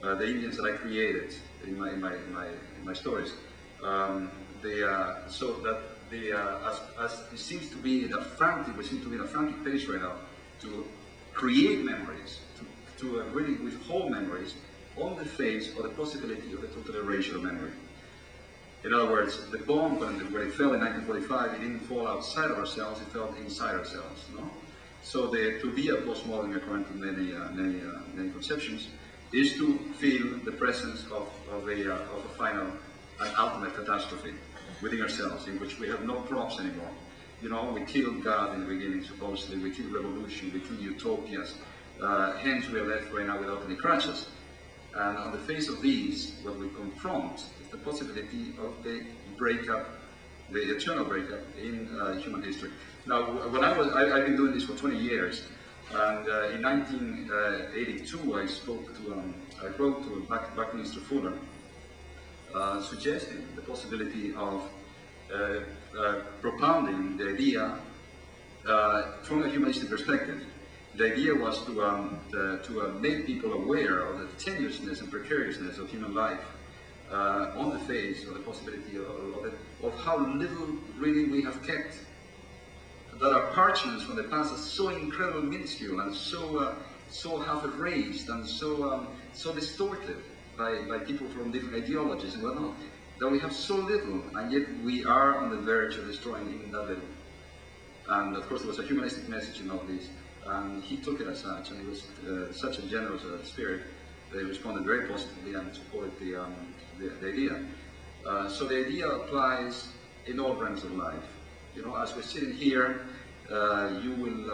the Indians that I created in my stories. So that as it seems to be we seem to be in a frantic pace right now to create memories, to really withhold memories on the face of the possibility of a total erasure of memory. In other words, the bomb, when it fell in 1945, it didn't fall outside of ourselves, it fell inside ourselves. No? So to be a postmodern, according to many conceptions, is to feel the presence of a final and ultimate catastrophe within ourselves, in which we have no props anymore. You know, we killed God in the beginning, supposedly, we killed revolution, we killed utopias, hence we are left right now without any crutches. And on the face of these, what we confront is the possibility of the breakup, the eternal breakup in human history. Now, when I've been doing this for 20 years, and in 1982 I wrote to Buckminster Fuller, suggesting the possibility of propounding the idea from a humanistic perspective. The idea was to make people aware of the tenuousness and precariousness of human life on the face of the possibility of how little really we have kept. That our parchments from the past are so incredibly minuscule and so half erased and so distorted by people from different ideologies and whatnot, that we have so little, and yet we are on the verge of destroying even that little. And of course there was a humanistic message in all this, and he took it as such, and it was such a generous spirit that he responded very positively and supported the idea. So the idea applies in all realms of life. You know, as we're sitting here, you will,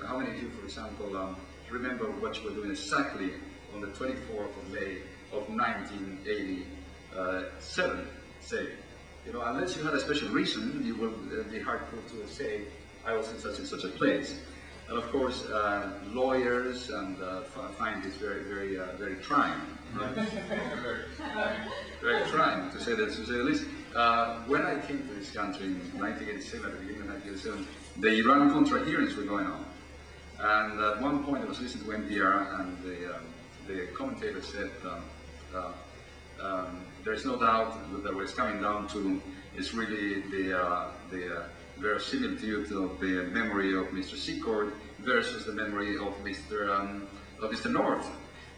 how many of you, for example, remember what you were doing exactly on the 24th of May of 1987, say? You know, unless you had a special reason, you will be hard-pressed to say, I was in such and such a place. And of course, lawyers and find this very trying. Right? Very trying, to say the least. When I came to this country in 1987, at the beginning of 1987, the Iran-Contra hearings were going on. And at one point I was listening to NPR, and the commentator said, there's no doubt that what it's coming down to is really the verisimilitude of the memory of Mr. Secord versus the memory of Mr. North,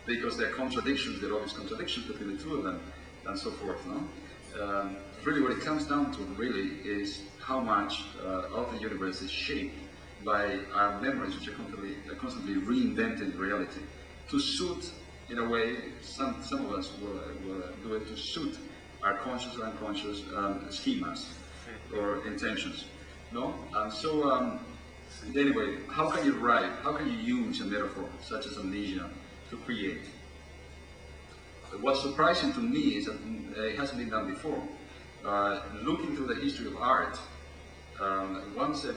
because there are contradictions, there are obvious contradictions between the two of them, and so forth. No? Really what it comes down to really is how much of the universe is shaped by our memories, which are constantly reinvented reality to suit, in a way, some of us will do it to suit our conscious or unconscious schemas or intentions. No? And so, anyway, how can you use a metaphor such as amnesia to create? What's surprising to me is that it hasn't been done before. Looking through the history of art, once I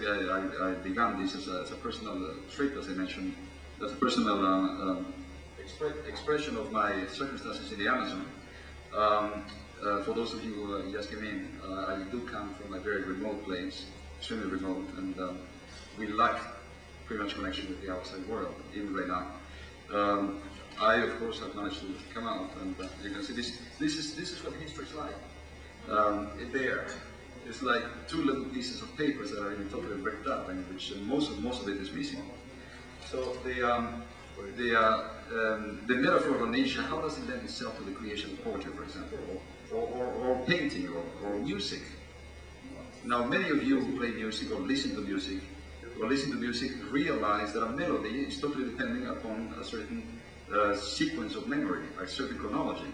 began this as a personal trip, as I mentioned, as a personal expression of my circumstances in the Amazon. For those of you who just came in, I do come from a very remote place, extremely remote, and we lack pretty much connection with the outside world, even right now. I, of course, have managed to come out, and you can see this is what history is like. It's like two little pieces of papers that are totally ripped up, and which most of it is missing. So the metaphor of amnesia, how does it lend itself to the creation of poetry, for example, or painting, or music? Now, many of you who play music or listen to music realize that a melody is totally depending upon a certain sequence of memory, a certain chronology.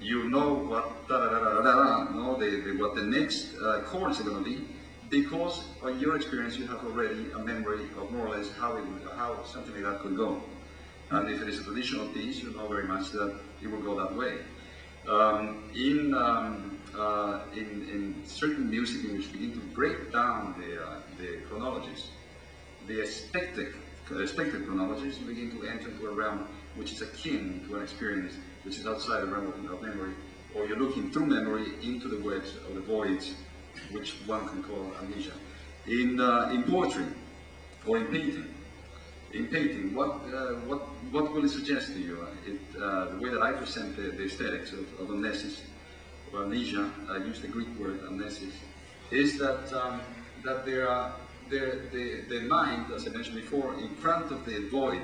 You know what what the next chords are going to be, because on your experience you have already a memory of more or less how something like that could go. And if it is a traditional piece, you know very much that it will go that way. In certain music in which begin to break down the chronologies, the expected chronologies, you begin to enter into a realm which is akin to an experience which is outside the realm of memory, or you're looking through memory into the webs or the voids, which one can call amnesia. In poetry or in painting, in painting, what will it suggest to you? The way that I present the aesthetics of amnesis, or amnesia, I use the Greek word amnesis, is that that the mind, as I mentioned before, in front of the void,